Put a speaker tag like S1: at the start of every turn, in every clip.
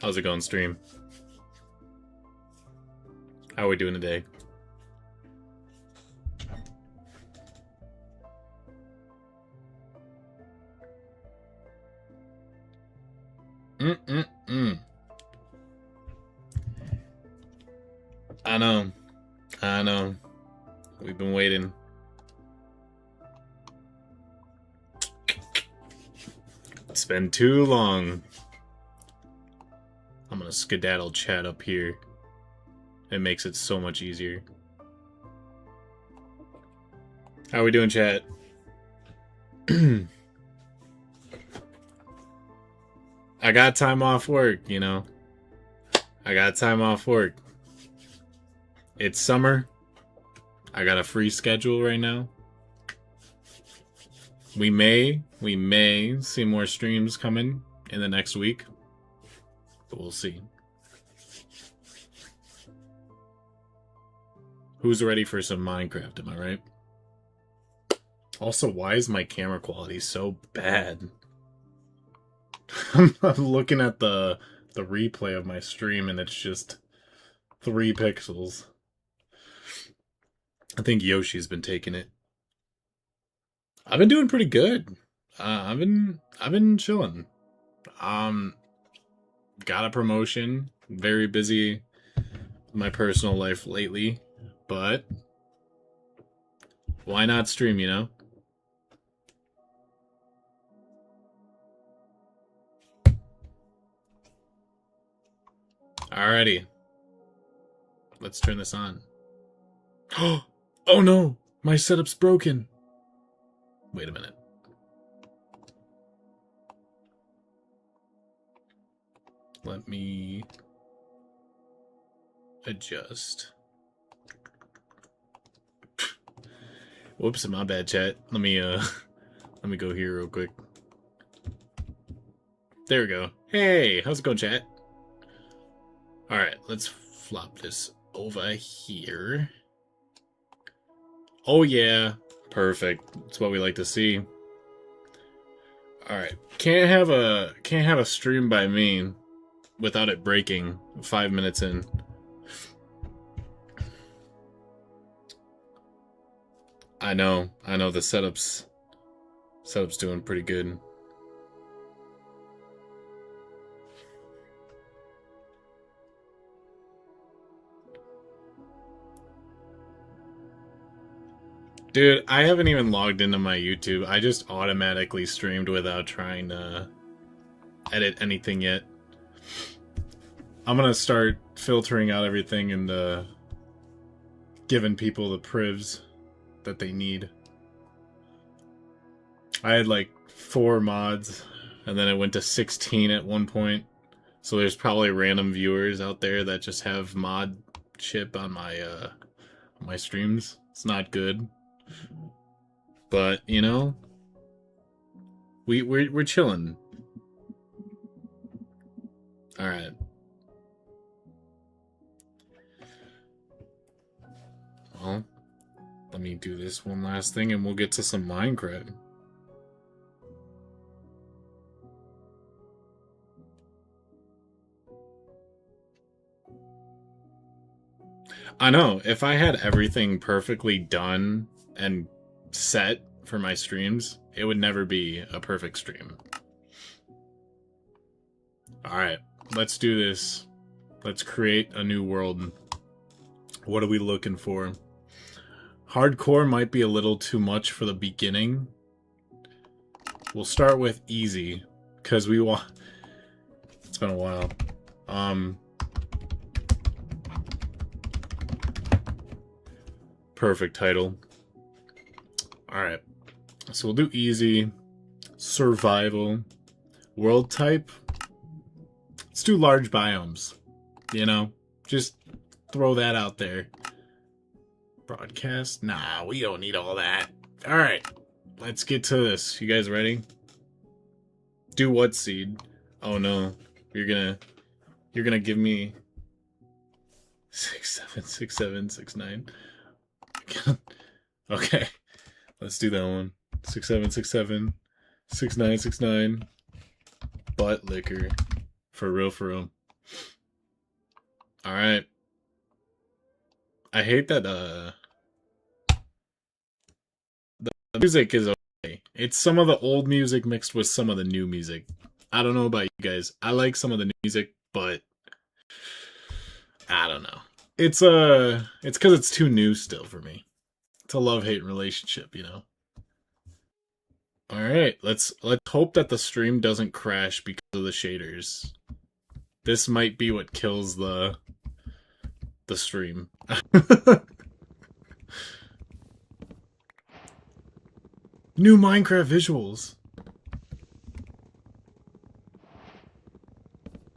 S1: How's it going, stream? How are we doing today? I know. We've been waiting. It's been too long. I'm gonna skedaddle chat up here. It makes it so much easier. How are we doing, chat? I got time off work, you know. I got time off work. It's summer. I got a free schedule right now. We may see more streams coming in the next week. But we'll see. Who's ready for some Minecraft, am I right? Also, why is my camera quality so bad? I'm looking at the replay of my stream and it's just 3 pixels. I think Yoshi's been taking it. I've been doing pretty good. I've been chilling. Got a promotion. Very busy with my personal life lately, but why not stream, you know? Alrighty. Let's turn this on. Oh no! My setup's broken! Wait a minute. Let me adjust. Whoops, my bad, chat. Let me go here real quick. There we go. Hey, how's it going, chat? Alright, let's flop this over here. Oh yeah, perfect. That's what we like to see. Alright, can't have a stream by me without it breaking 5 minutes in. I know the setup's doing pretty good. Dude, I haven't even logged into my YouTube. I just automatically streamed without trying to edit anything yet. I'm gonna start filtering out everything and giving people the privs that they need. I had like 4 mods, and then it went to 16 at one point. So there's probably random viewers out there that just have mod chip on my streams. It's not good. But, you know, we're chilling. Alright. Well, let me do this one last thing and we'll get to some Minecraft. I know, if I had everything perfectly done and set for my streams, it would never be a perfect stream. Alright, let's do this. Let's create a new world. What are we looking for? Hardcore might be a little too much for the beginning. We'll start with easy, because we want... It's been a while. Perfect title. Alright. So we'll do easy. Survival. World type. Let's do large biomes. You know? Just throw that out there. Broadcast? Nah, we don't need all that. Alright. Let's get to this. You guys ready? Do what seed? Oh no. You're gonna give me 6, 7, 6, 7, 6, 9. Okay. Let's do that one. 6, 7, 6, 7. 6, 9, 6, 9. Butt liquor. For real, for real. Alright. I hate that the music is okay. It's some of the old music mixed with some of the new music. I don't know about you guys. I like some of the new music, but I don't know. It's because it's too new still for me. It's a love-hate relationship, you know. All right, let's hope that the stream doesn't crash because of the shaders. This might be what kills the stream. New Minecraft visuals.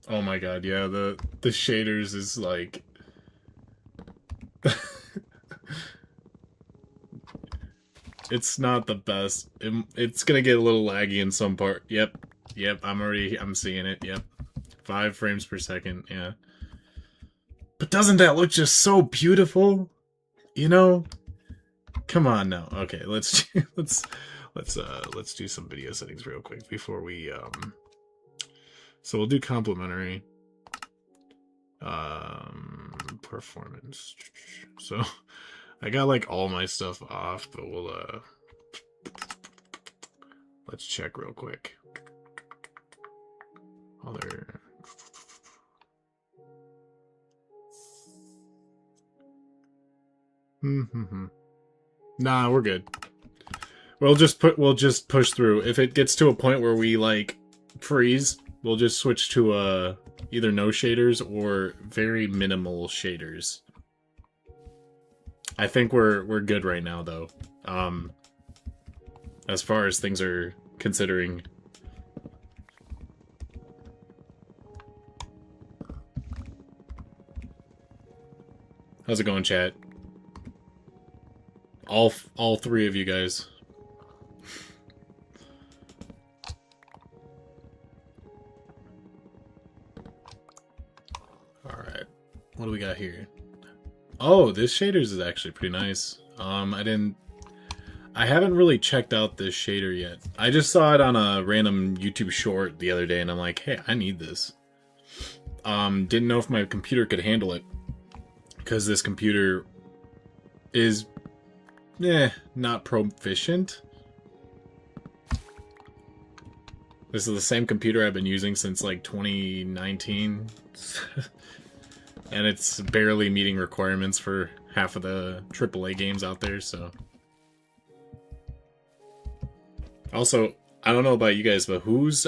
S1: Oh my god, yeah, the shaders is like it's not the best. It's gonna get a little laggy in some part. Yep. I'm seeing it. Yep. 5 frames per second. Yeah. But doesn't that look just so beautiful? You know? Come on now. Okay, let's do some video settings real quick before we so we'll do complimentary performance. So I got like all my stuff off, but we'll let's check real quick. Other Nah, we're good. We'll just push through. If it gets to a point where we like freeze, we'll just switch to either no shaders or very minimal shaders. I think we're good right now though. As far as things are considering. How's it going, chat? All 3 of you guys. All right. What do we got here? Oh, this shaders is actually pretty nice. I haven't really checked out this shader yet. I just saw it on a random YouTube short the other day and I'm like, "Hey, I need this." Didn't know if my computer could handle it because this computer is not proficient. This is the same computer I've been using since like 2019. And it's barely meeting requirements for half of the AAA games out there, so. Also, I don't know about you guys, but who's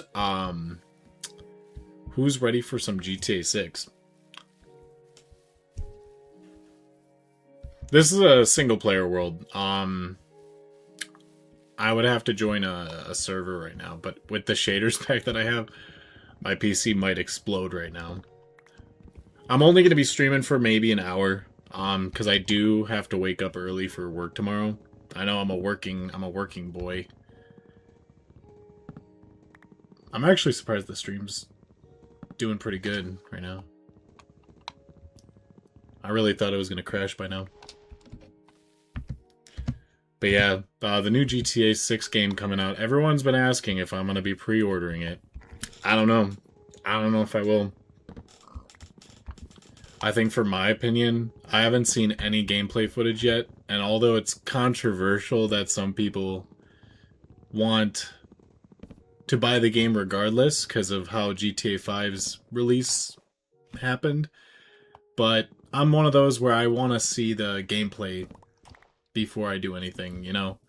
S1: ready for some GTA 6? This is a single player world. I would have to join a server right now, but with the shaders pack that I have, my PC might explode right now. I'm only going to be streaming for maybe an hour, because I do have to wake up early for work tomorrow. I know I'm a working boy. I'm actually surprised the stream's doing pretty good right now. I really thought it was going to crash by now. But yeah, the new GTA 6 game coming out. Everyone's been asking if I'm going to be pre-ordering it. I don't know. I don't know if I will. I think for my opinion, I haven't seen any gameplay footage yet, and although it's controversial that some people want to buy the game regardless because of how GTA 5's release happened, but I'm one of those where I want to see the gameplay before I do anything, you know?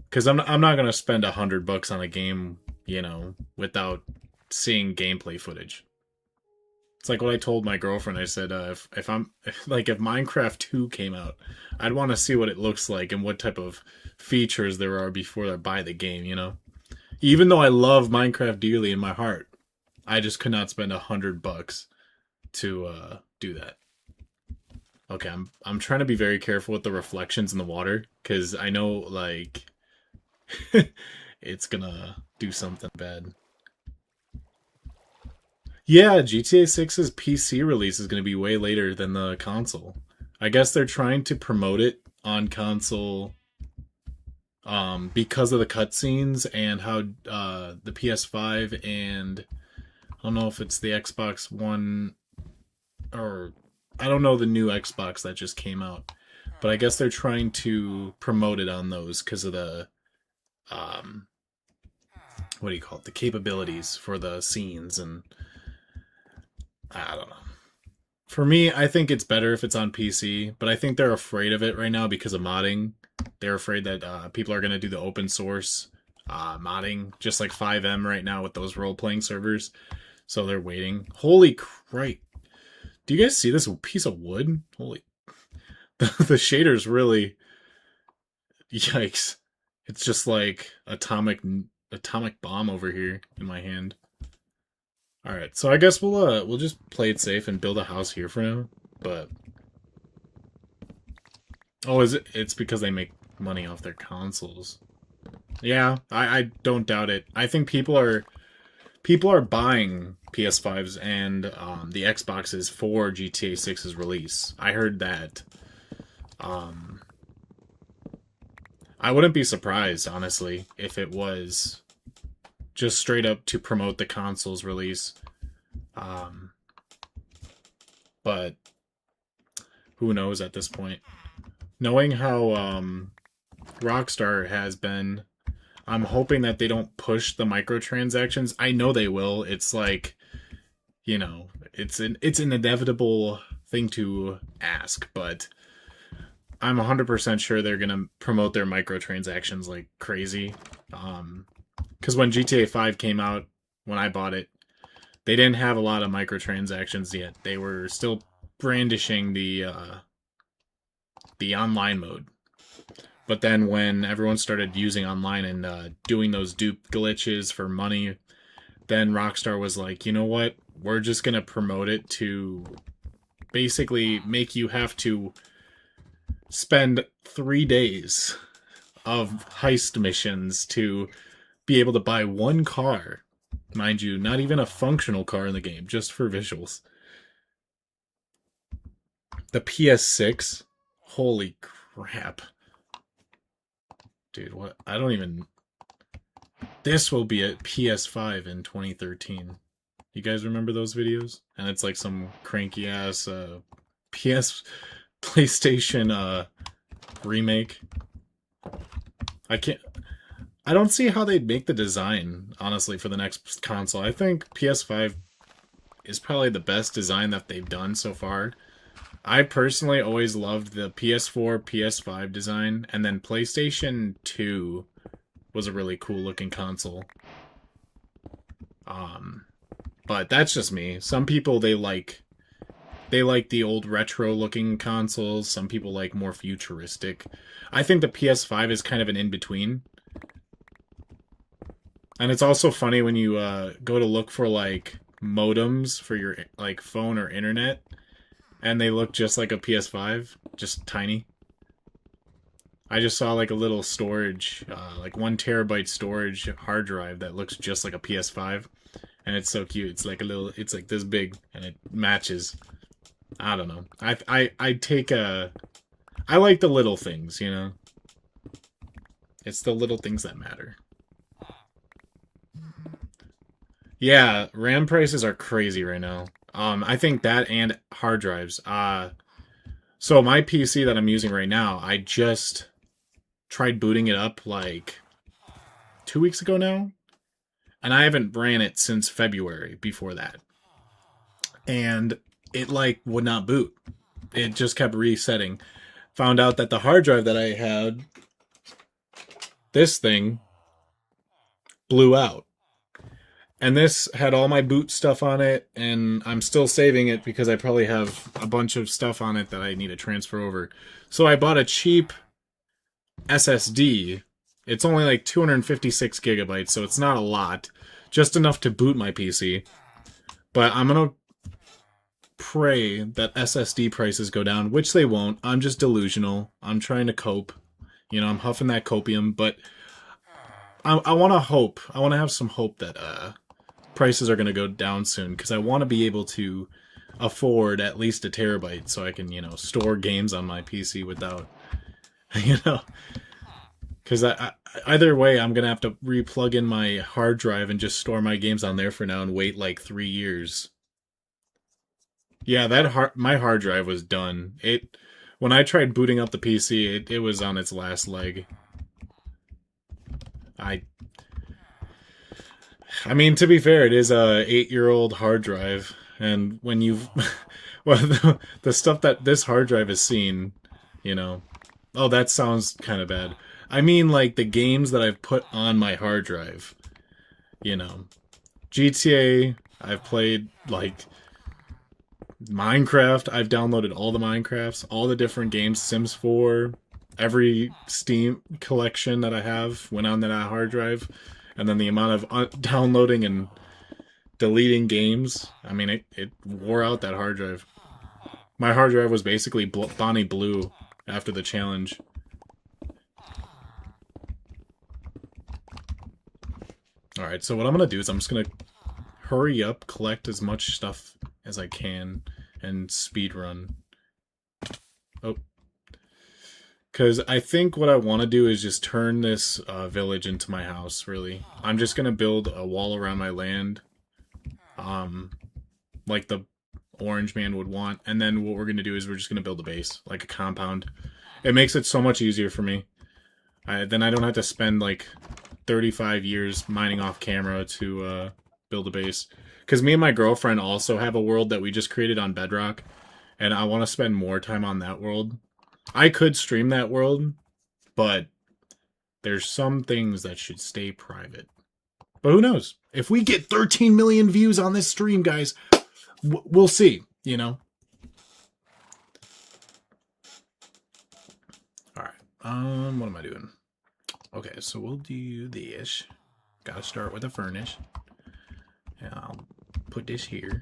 S1: Because I'm not going to spend $100 on a game, you know, without seeing gameplay footage. It's like what I told my girlfriend. I said, if Minecraft 2 came out, I'd want to see what it looks like and what type of features there are before I buy the game, you know? Even though I love Minecraft dearly in my heart, I just could not spend $100 to do that. Okay, I'm trying to be very careful with the reflections in the water, because I know, like, it's gonna do something bad. Yeah, GTA 6's PC release is going to be way later than the console. I guess they're trying to promote it on console because of the cutscenes and how the PS5 and I don't know if it's the Xbox One or I don't know the new Xbox that just came out, but I guess they're trying to promote it on those because of the um, what do you call it? The capabilities for the scenes, and I don't know. For me, I think it's better if it's on PC, but I think they're afraid of it right now because of modding. They're afraid that people are going to do the open source modding, just like 5M right now with those role playing servers. So they're waiting. Holy crap! Do you guys see this piece of wood? Holy, the shader's really yikes! It's just like atomic bomb over here in my hand. All right, so I guess we'll just play it safe and build a house here for now. But oh, is it? It's because they make money off their consoles. Yeah, I don't doubt it. I think people are buying PS5s and the Xboxes for GTA 6's release. I heard that. I wouldn't be surprised, honestly, if it was just straight up to promote the console's release. But who knows at this point? Knowing how Rockstar has been, I'm hoping that they don't push the microtransactions. I know they will. It's like, you know, it's an inevitable thing to ask, but I'm 100% sure they're gonna promote their microtransactions like crazy. Because when GTA 5 came out, when I bought it, they didn't have a lot of microtransactions yet. They were still brandishing the online mode. But then when everyone started using online and doing those dupe glitches for money, then Rockstar was like, you know what? We're just going to promote it to basically make you have to spend 3 days of heist missions to be able to buy one car. Mind you, not even a functional car in the game, just for visuals. The PS6? Holy crap. Dude, what? I don't even... This will be a PS5 in 2013. You guys remember those videos? And it's like some cranky ass PlayStation remake. I don't see how they'd make the design, honestly, for the next console. I think PS5 is probably the best design that they've done so far. I personally always loved the PS4, PS5 design, and then PlayStation 2 was a really cool looking console. But that's just me. Some people they like the old retro looking consoles. Some people like more futuristic. I think the PS5 is kind of an in-between. And it's also funny when you go to look for like modems for your like phone or internet, and they look just like a PS5, just tiny. I just saw like a little storage, like 1 terabyte storage hard drive that looks just like a PS5, and it's so cute. It's like it's like this big, and it matches. I don't know. I like the little things, you know. It's the little things that matter. Yeah, RAM prices are crazy right now. I think that and hard drives. So my PC that I'm using right now, I just tried booting it up like 2 weeks ago now, and I haven't ran it since February before that. And it like would not boot. It just kept resetting. Found out that the hard drive that I had, this thing, blew out. And this had all my boot stuff on it, and I'm still saving it because I probably have a bunch of stuff on it that I need to transfer over. So I bought a cheap SSD. It's only like 256 gigabytes, so it's not a lot. Just enough to boot my PC. But I'm going to pray that SSD prices go down, which they won't. I'm just delusional. I'm trying to cope. You know, I'm huffing that copium, but I want to hope. I want to have some hope that prices are going to go down soon, because I want to be able to afford at least a terabyte so I can, you know, store games on my PC without, you know, Because either way, I'm going to have to re-plug in my hard drive and just store my games on there for now and wait like 3 years. Yeah, my hard drive was done. When I tried booting up the PC, it was on its last leg. I mean, to be fair, it is a 8-year-old hard drive, and when you've well, the stuff that this hard drive has seen, you know, oh, that sounds kind of bad. I mean, like the games that I've put on my hard drive, you know, GTA. I've played like Minecraft. I've downloaded all the Minecrafts, all the different games, Sims 4, every Steam collection that I have went on that hard drive. And then the amount of downloading and deleting games, I mean, it wore out that hard drive. My hard drive was basically Bonnie Blue after the challenge. Alright, so what I'm going to do is I'm just going to hurry up, collect as much stuff as I can, and speedrun. Oh. Because I think what I want to do is just turn this village into my house, really. I'm just going to build a wall around my land, like the orange man would want. And then what we're going to do is we're just going to build a base, like a compound. It makes it so much easier for me. Then I don't have to spend like 35 years mining off camera to build a base. Because me and my girlfriend also have a world that we just created on Bedrock. And I want to spend more time on that world. I could stream that world, but there's some things that should stay private. But who knows? If we get 13 million views on this stream, guys, we'll see, you know? Alright, what am I doing? Okay, so we'll do this. Gotta start with a furnace. And I'll put this here.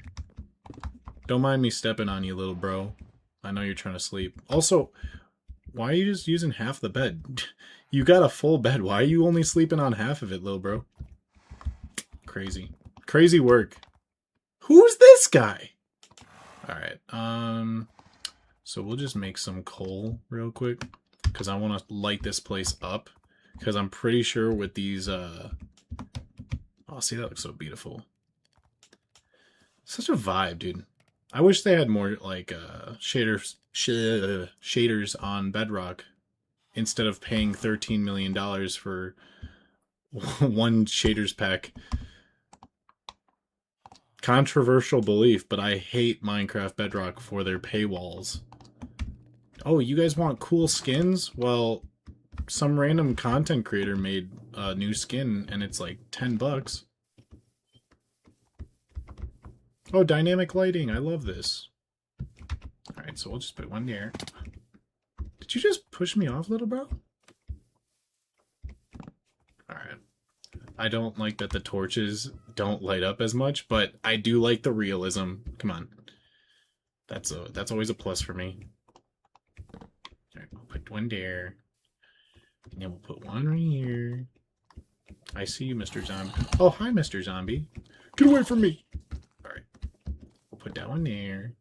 S1: Don't mind me stepping on you, little bro. I know you're trying to sleep. Also, why are you just using half the bed? You got a full bed. Why are you only sleeping on half of it, little bro? Crazy. Crazy work. Who's this guy? Alright, so we'll just make some coal real quick. Because I want to light this place up. Because I'm pretty sure with these, oh, see, that looks so beautiful. Such a vibe, dude. I wish they had more like shaders on Bedrock instead of paying $13 million for one shaders pack. Controversial belief, but I hate Minecraft Bedrock for their paywalls. Oh, you guys want cool skins? Well, some random content creator made a new skin and it's like $10. Oh, dynamic lighting. I love this. Alright, so we'll just put one there. Did you just push me off, little bro? Alright. I don't like that the torches don't light up as much, but I do like the realism. Come on. That's always a plus for me. Alright, we'll put one there. And then we'll put one right here. I see you, Mr. Zombie. Oh, hi, Mr. Zombie. Get away from me! Put that one there.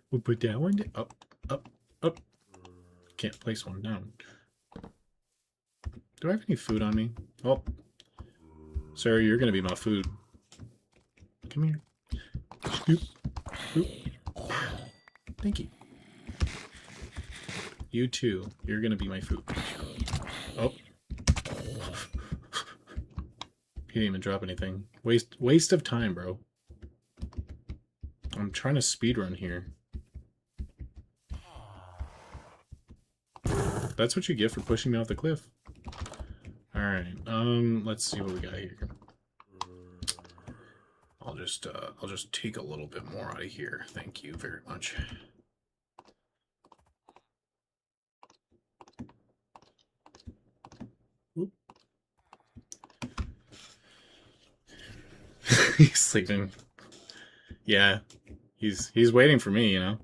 S1: We'll put that one up, up, up. Can't place one down. Do I have any food on me? Oh. Sir, you're gonna be my food. Come here. Scoop. Scoop. Thank you. You too. You're gonna be my food. Oh. He didn't even drop anything. Waste of time, bro. I'm trying to speedrun here. That's what you get for pushing me off the cliff. Alright, let's see what we got here. I'll just take a little bit more out of here. Thank you very much. He's sleeping. Yeah. He's waiting for me, you know.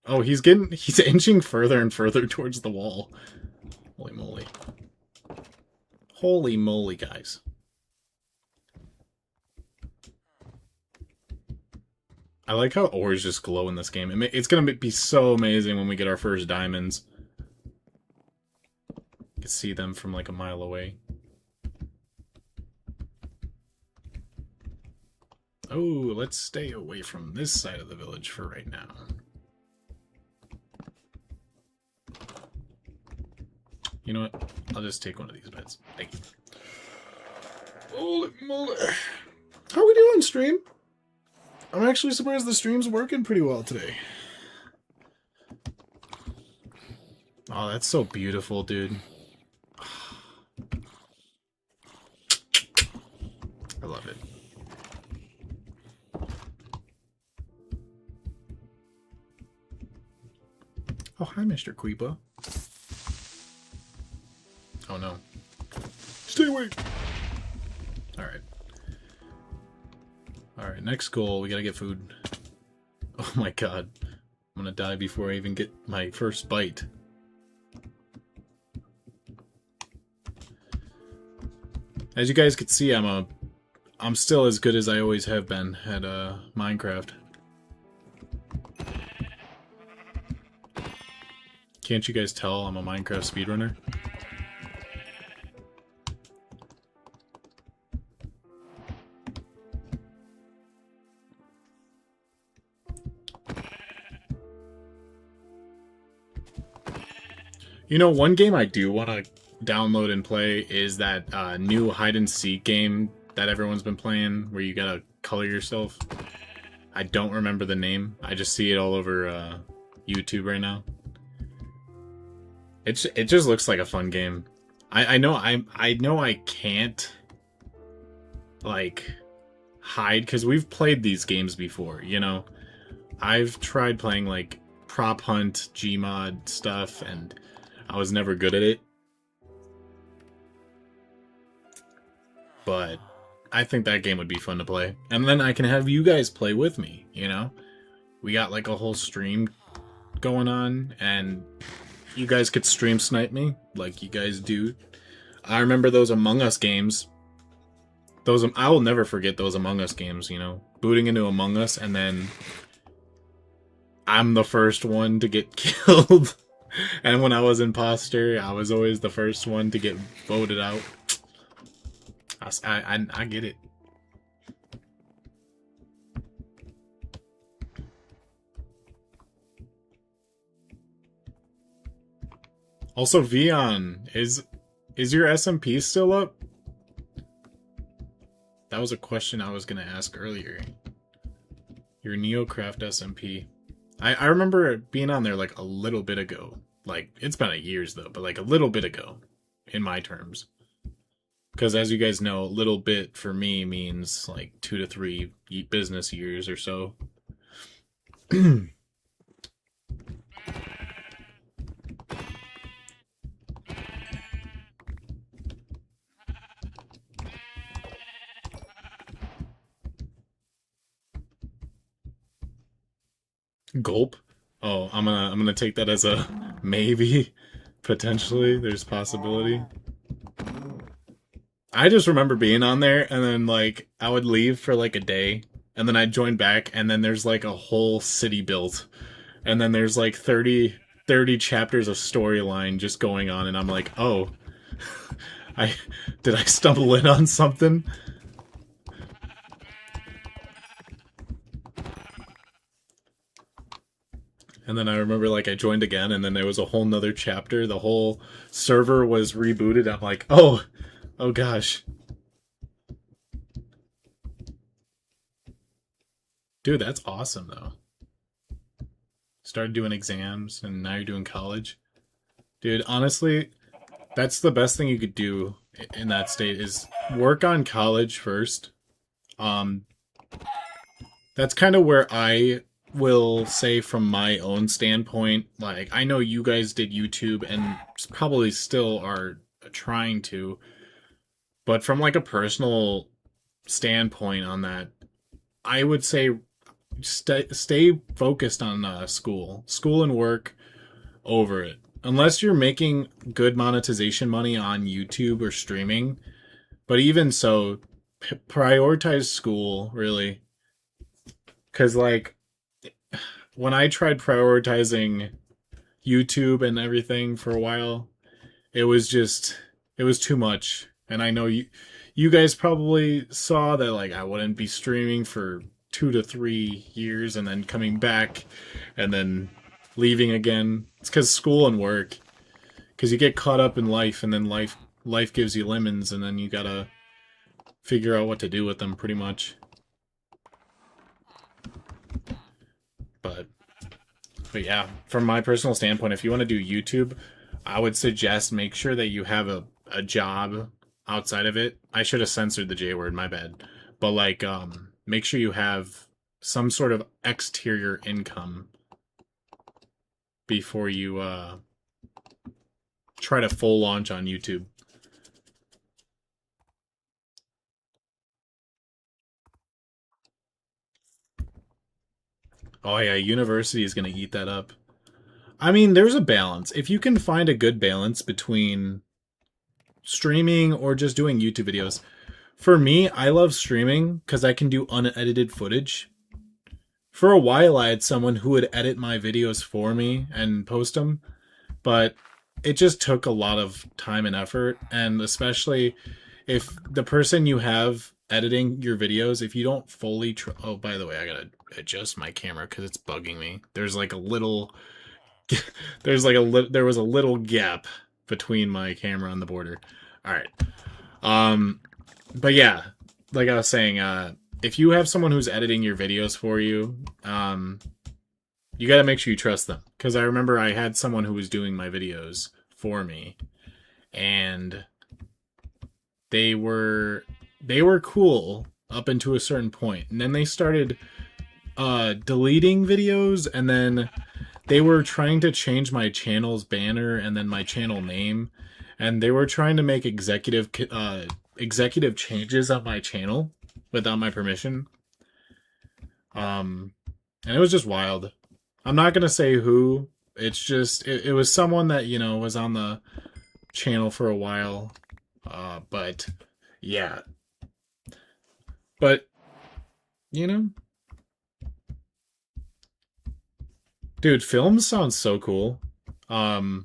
S1: Oh, he's inching further and further towards the wall. Holy moly. Holy moly, guys. I like how ores just glow in this game. It's gonna be so amazing when we get our first diamonds. could see them from like a mile away. Oh, let's stay away from this side of the village for right now. You know what? I'll just take one of these beds. Thank you. Holy moly. How are we doing, stream? I'm actually surprised the stream's working pretty well today. Oh, that's so beautiful, dude. I love it. Oh, hi, Mr. Queepa. Oh, no. Stay away! Alright. Alright, next goal, we gotta get food. Oh my god. I'm gonna die before I even get my first bite. As you guys can see, I'm still as good as I always have been at Minecraft. Can't you guys tell I'm a Minecraft speedrunner? You know, one game I do want to download and play is that new hide-and-seek game that everyone's been playing, where you gotta color yourself. I don't remember the name. I just see it all over YouTube right now. It just looks like a fun game. I know I can't like hide because we've played these games before. You know, I've tried playing like prop hunt, Gmod stuff, and I was never good at it. But I think that game would be fun to play. And then I can have you guys play with me, you know? We got like a whole stream going on, and you guys could stream snipe me like you guys do. I remember those Among Us games. I will never forget those Among Us games, you know? Booting into Among Us, and then I'm the first one to get killed. And when I was imposter, I was always the first one to get voted out. I get it. Also, Vion, is your SMP still up? That was a question I was gonna ask earlier. Your Neocraft SMP. I remember being on there like a little bit ago. Like, it's been years though, but like a little bit ago, in my terms. Because as you guys know, a little bit for me means like 2 to 3 business years or so. Gulp? Oh, I'm gonna take that as a maybe. Potentially, there's possibility. I just remember being on there, and then like I would leave for like a day, and then I'd join back, and then there's like a whole city built, and then there's like 30 chapters of storyline just going on, and I'm like, oh, did I stumble in on something? And then I remember like I joined again, and then there was a whole nother chapter. The whole server was rebooted. I'm like, oh gosh. Dude, that's awesome though. Started doing exams, and now you're doing college. Dude, honestly, that's the best thing you could do in that state is work on college first. That's kind of where I will say from my own standpoint, like, I know you guys did YouTube and probably still are trying to, but from like a personal standpoint on that, I would say stay focused on school and work over it. Unless you're making good monetization money on YouTube or streaming, but even so, prioritize school, really. Because like, when I tried prioritizing YouTube and everything for a while, It was just, it was too much. And I know you guys probably saw that like I wouldn't be streaming for 2 to 3 years and then coming back and then leaving again. It's because school and work. Because you get caught up in life and then life gives you lemons and then you gotta figure out what to do with them pretty much. But but yeah, from my personal standpoint, if you want to do YouTube, I would suggest make sure that you have a job outside of it. I should have censored the J word, my bad. But like make sure you have some sort of exterior income before you try to full launch on YouTube. Oh yeah, university is going to eat that up. I mean, there's a balance. If you can find a good balance between streaming or just doing YouTube videos. For me, I love streaming because I can do unedited footage. For a while, I had someone who would edit my videos for me and post them, but it just took a lot of time and effort. And especially if the person you have editing your videos, if you don't fully oh, by the way, I gotta adjust my camera because it's bugging me. There's like a little there was a little gap between my camera and the border. All right. But yeah, like I was saying, if you have someone who's editing your videos for you, you got to make sure you trust them. Because I remember I had someone who was doing my videos for me, and they were cool up until a certain point, and then they started deleting videos, and then they were trying to change my channel's banner and then my channel name, and they were trying to make executive changes on my channel without my permission. And it was just wild. I'm not gonna say who. It's just it was someone that was on the channel for a while. But yeah. But dude, film sounds so cool. I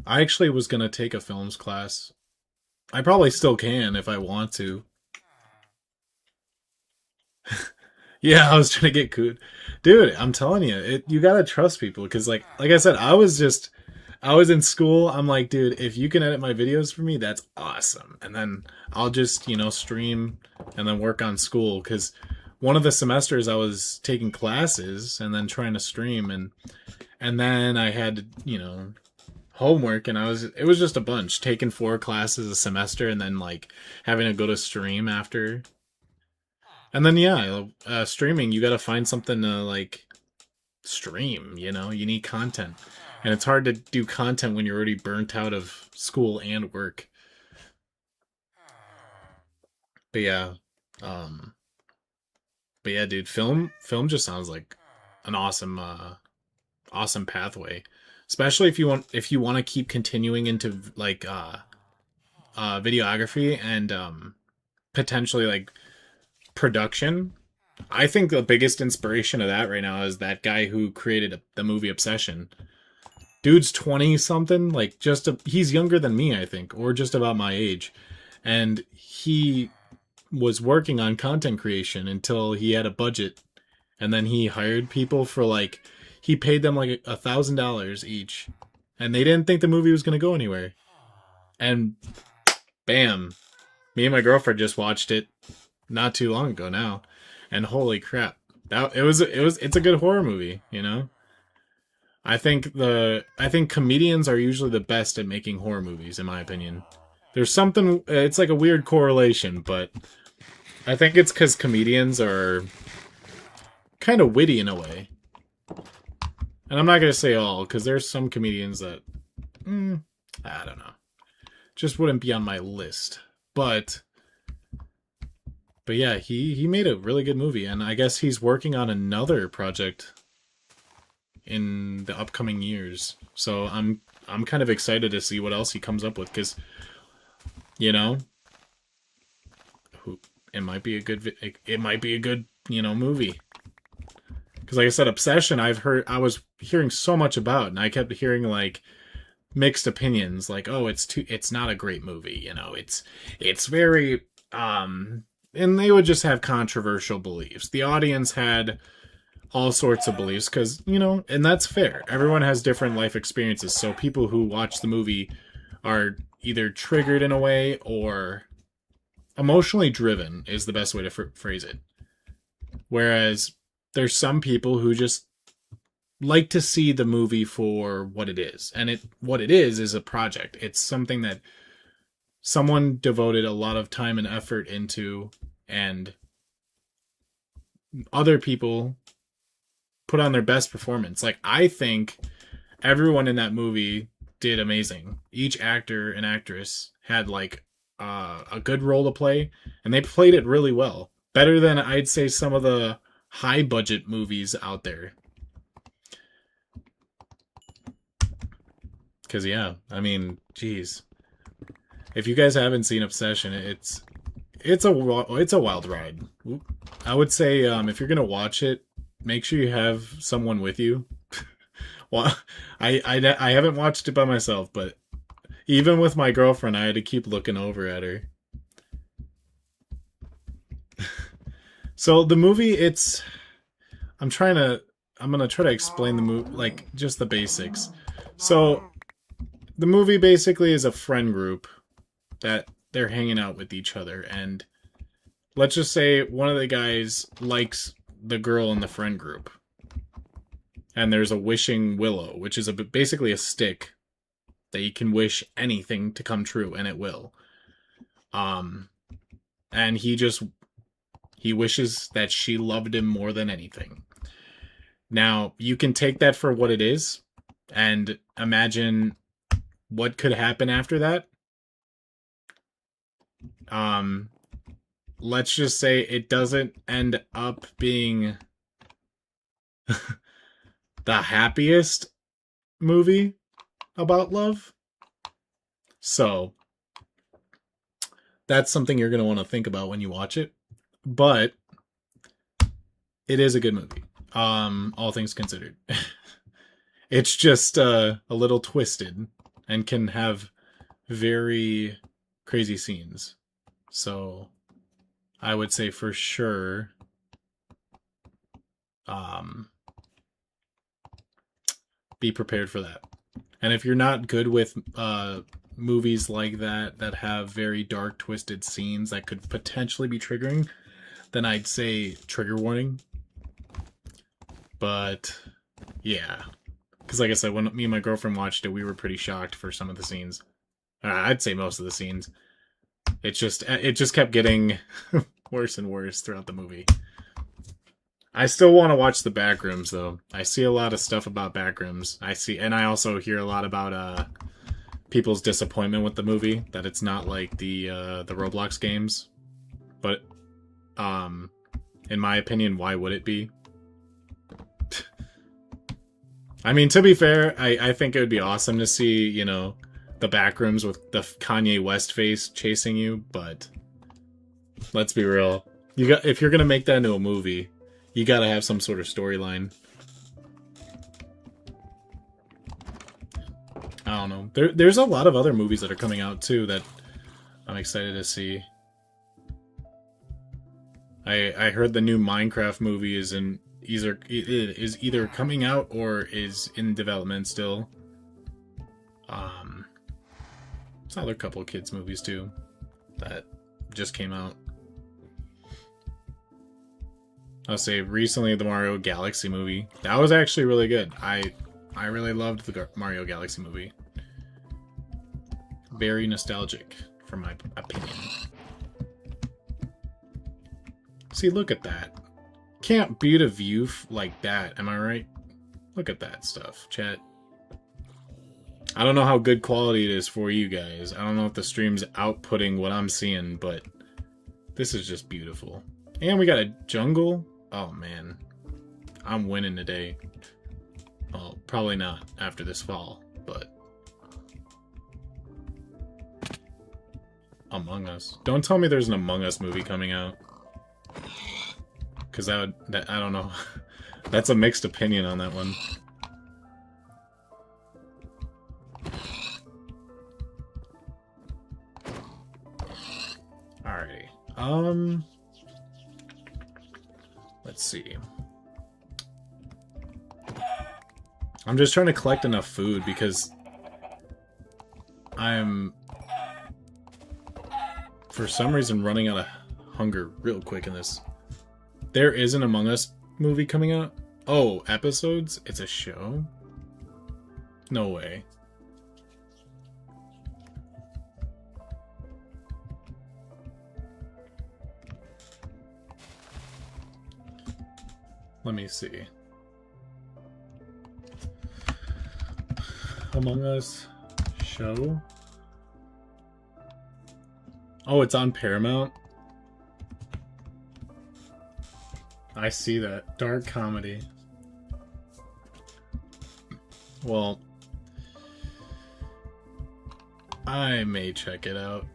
S1: actually was gonna take a films class. I probably still can if I want to. Yeah, I was trying to get cool. Dude, I'm telling you, you gotta trust people because like I said, I was in school. I'm like, dude, if you can edit my videos for me, that's awesome. And then I'll just stream and then work on school because one of the semesters I was taking classes and then trying to stream and then I had homework and it was just a bunch taking 4 classes a semester and then like having to go to stream after. And then yeah, streaming, you got to find something to like stream, you need content. And it's hard to do content when you're already burnt out of school and work. But yeah, um but yeah, dude, film just sounds like an awesome pathway. Especially if you want to keep continuing into like videography and potentially like production. I think the biggest inspiration of that right now is that guy who created the movie Obsession. Dude's 20 something, like he's younger than me, I think, or just about my age. And he was working on content creation until he had a budget, and then he hired people for like he paid them like $1,000 each, and they didn't think the movie was going to go anywhere. And bam, me and my girlfriend just watched it not too long ago now, and holy crap, it's a good horror movie. I think comedians are usually the best at making horror movies, in my opinion. There's something, it's like a weird correlation, but I think it's because comedians are kind of witty in a way. And I'm not going to say all, because there's some comedians that, I don't know, just wouldn't be on my list. But yeah, he made a really good movie, and I guess he's working on another project in the upcoming years. So I'm kind of excited to see what else he comes up with, because it might be a good movie. Because like I said, Obsession, I was hearing so much about, and I kept hearing like mixed opinions, like, oh, it's not a great movie, you know, it's very and they would just have controversial beliefs. The audience had all sorts of beliefs because, you know, and that's fair. Everyone has different life experiences, so people who watch the movie are either triggered in a way or emotionally driven is the best way to phrase it. Whereas there's some people who just like to see the movie for what it is. And what it is a project. It's something that someone devoted a lot of time and effort into, and other people put on their best performance. Like, I think everyone in that movie did amazing. Each actor and actress had like a good role to play, and they played it really well. Better than, I'd say, some of the high budget movies out there. Because, yeah, I mean, geez. If you guys haven't seen Obsession, it's a wild ride. I would say if you're gonna watch it, make sure you have someone with you. Well, I haven't watched it by myself, but even with my girlfriend, I had to keep looking over at her. So the movie, I'm gonna try to explain the movie, like, just the basics. So the movie basically is a friend group that they're hanging out with each other, and let's just say one of the guys likes the girl in the friend group, and there's a wishing willow, which is basically a stick that you can wish anything to come true, and it will. And he wishes that she loved him more than anything. Now, you can take that for what it is, and imagine what could happen after that. Let's just say it doesn't end up being the happiest movie about love. So that's something you're going to want to think about when you watch it. But it is a good movie. All things considered. It's just a little twisted and can have very crazy scenes. So I would say for sure be prepared for that. And if you're not good with movies like that have very dark, twisted scenes that could potentially be triggering, then I'd say trigger warning. But yeah, because like I said, when me and my girlfriend watched it, we were pretty shocked for some of the scenes. I'd say most of the scenes. It just kept getting worse and worse throughout the movie. I still want to watch the Backrooms, though. I see a lot of stuff about Backrooms. And I also hear a lot about people's disappointment with the movie, that it's not like the Roblox games. But in my opinion, why would it be? I mean, to be fair, I think it would be awesome to see, you know, the Backrooms with the Kanye West face chasing you, but let's be real. If you're gonna make that into a movie, you gotta have some sort of storyline. I don't know. There's a lot of other movies that are coming out too that I'm excited to see. I heard the new Minecraft movie is either coming out or is in development still. There's another couple of kids movies too that just came out. I'll say recently the Mario Galaxy movie. That was actually really good. I really loved the Mario Galaxy movie. Very nostalgic, for my opinion. See, look at that. Can't beat a view like that, am I right? Look at that stuff, chat. I don't know how good quality it is for you guys. I don't know if the stream's outputting what I'm seeing, but this is just beautiful. And we got a jungle. Oh, man. I'm winning today. Well, probably not after this fall, but... Among Us. Don't tell me there's an Among Us movie coming out. Because I don't know. That's a mixed opinion on that one. Let's see. I'm just trying to collect enough food because I'm, for some reason, running out of hunger real quick in this. There is an Among Us movie coming out? Oh, episodes? It's a show? No way. Let me see. Among Us show? Oh, it's on Paramount? I see that. Dark comedy. Well, I may check it out.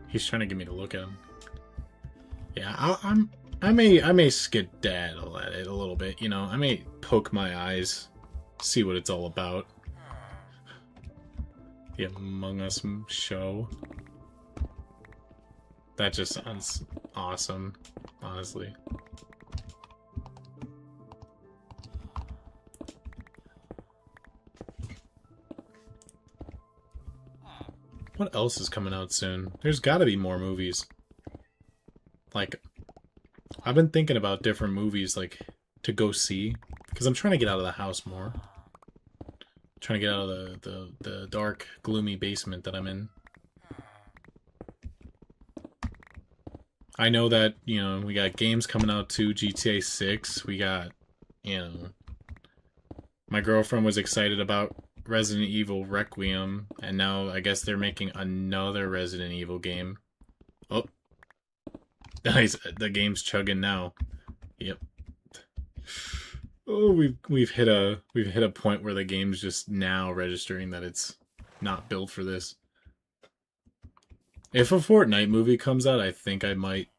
S1: He's trying to get me to look at him. Yeah, I may skedaddle at it a little bit, you know. I may poke my eyes, see what it's all about. The Among Us show. That just sounds awesome, honestly. What else is coming out soon? There's gotta be more movies. Like, I've been thinking about different movies, like, to go see. Because I'm trying to get out of the house more. Trying to get out of the dark, gloomy basement that I'm in. I know that, you know, we got games coming out too, GTA 6. We got, you know... My girlfriend was excited about Resident Evil Requiem, and now I guess they're making another Resident Evil game. Oh. Nice, the game's chugging now. Yep. Oh, we've hit a point where the game's just now registering that it's not built for this. If a Fortnite movie comes out, I think I might.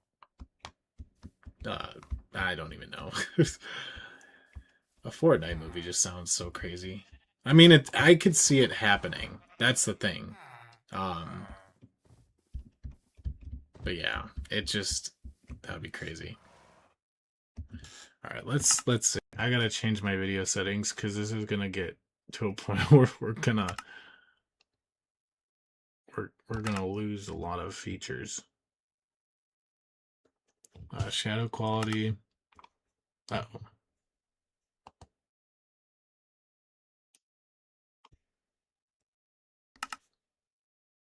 S1: I don't even know. A Fortnite movie just sounds so crazy. I mean, I could see it happening. That's the thing. But yeah, it just, that would be crazy. All right, let's see. I gotta change my video settings because this is gonna get to a point where we're gonna lose a lot of features. Shadow quality. Oh.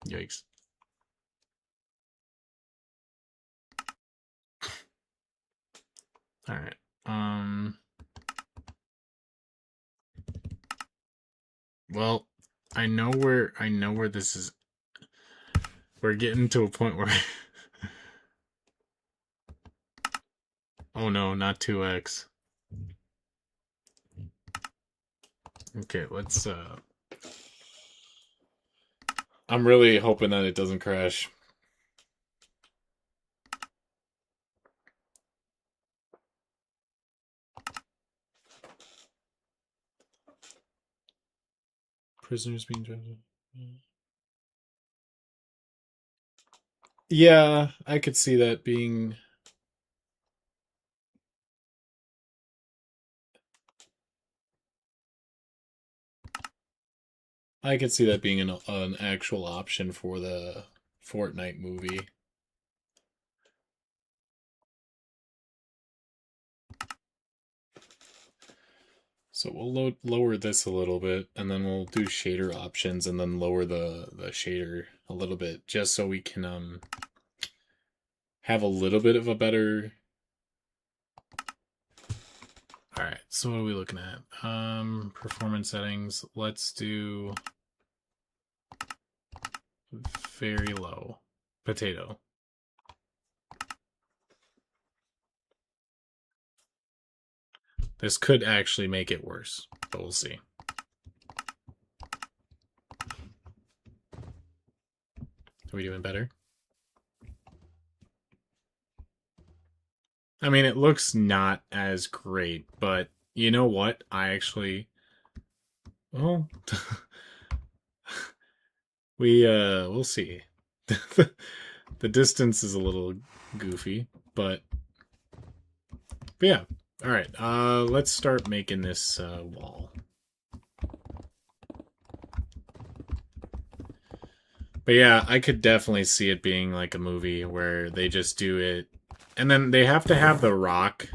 S1: Yikes. All right. Well, I know where this is. We're getting to a point where oh no, not 2x. Okay, let's I'm really hoping that it doesn't crash. Prisoners being drafted. Yeah, I could see that being. I could see that being an actual option for the Fortnite movie. So we'll lower this a little bit, and then we'll do shader options, and then lower the shader a little bit, just so we can have a little bit of a better. All right, so what are we looking at? Performance settings. Let's do very low. Potato. This could actually make it worse, but we'll see. Are we doing better? I mean, it looks not as great, but you know what? I actually... Well... We'll see. The distance is a little goofy, but yeah. All right, let's start making this wall. But yeah, I could definitely see it being like a movie where they just do it, and then they have to have The Rock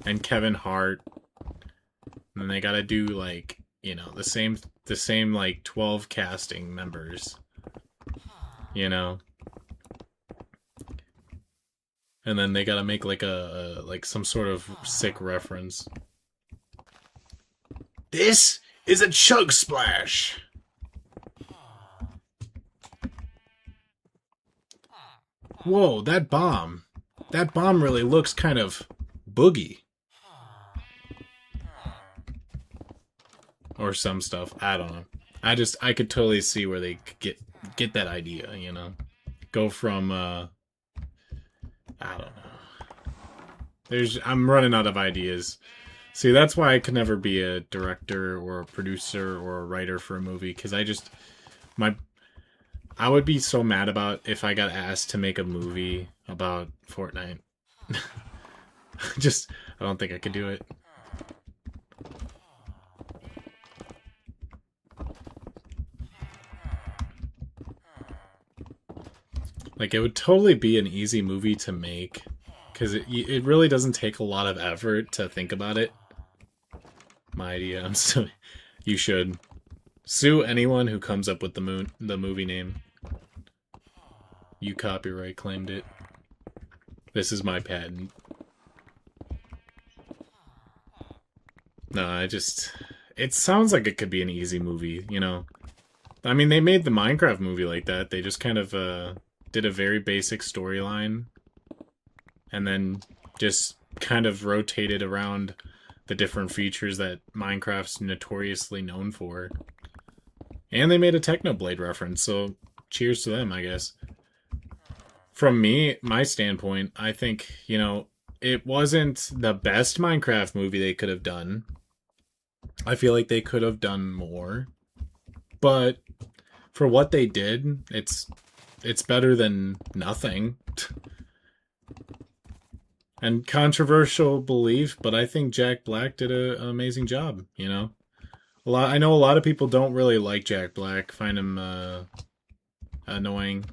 S1: and Kevin Hart, and then they got to do like the same like 12 casting members, you know, and then they got to make like a like some sort of sick reference. This is a chug splash. Whoa, that bomb. That bomb really looks kind of boogie. Or some stuff. I don't know. I could totally see where they could get that idea, you know. Go from I don't know. I'm running out of ideas. See, that's why I could never be a director or a producer or a writer for a movie, cuz I would be so mad about if I got asked to make a movie about Fortnite. Just, I don't think I could do it. Like, it would totally be an easy movie to make, because it really doesn't take a lot of effort to think about it. My idea. I'm still. You should sue anyone who comes up with the movie name. You copyright claimed it. This is my patent. No, it sounds like it could be an easy movie, you know. I mean, they made the Minecraft movie like that. They just kind of did a very basic storyline, and then just kind of rotated around the different features that Minecraft's notoriously known for. And they made a Technoblade reference, so cheers to them, I guess. From my standpoint, I think, you know, it wasn't the best Minecraft movie they could have done. I feel like they could have done more. But for what they did, it's better than nothing. And controversial belief, but I think Jack Black did an amazing job, you know. I know a lot of people don't really like Jack Black, find him annoying,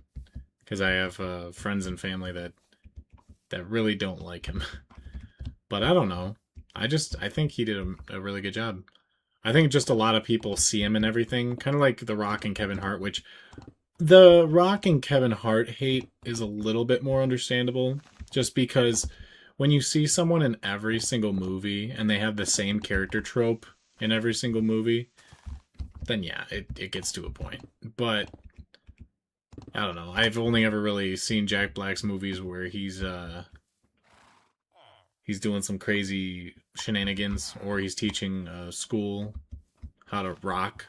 S1: because I have friends and family that really don't like him. But I don't know. I think he did a really good job. I think just a lot of people see him in everything, kind of like The Rock and Kevin Hart, which the Rock and Kevin Hart hate is a little bit more understandable, just because when you see someone in every single movie and they have the same character trope in every single movie, then yeah, it gets to a point. But I don't know. I've only ever really seen Jack Black's movies where he's doing some crazy shenanigans, or he's teaching school how to rock.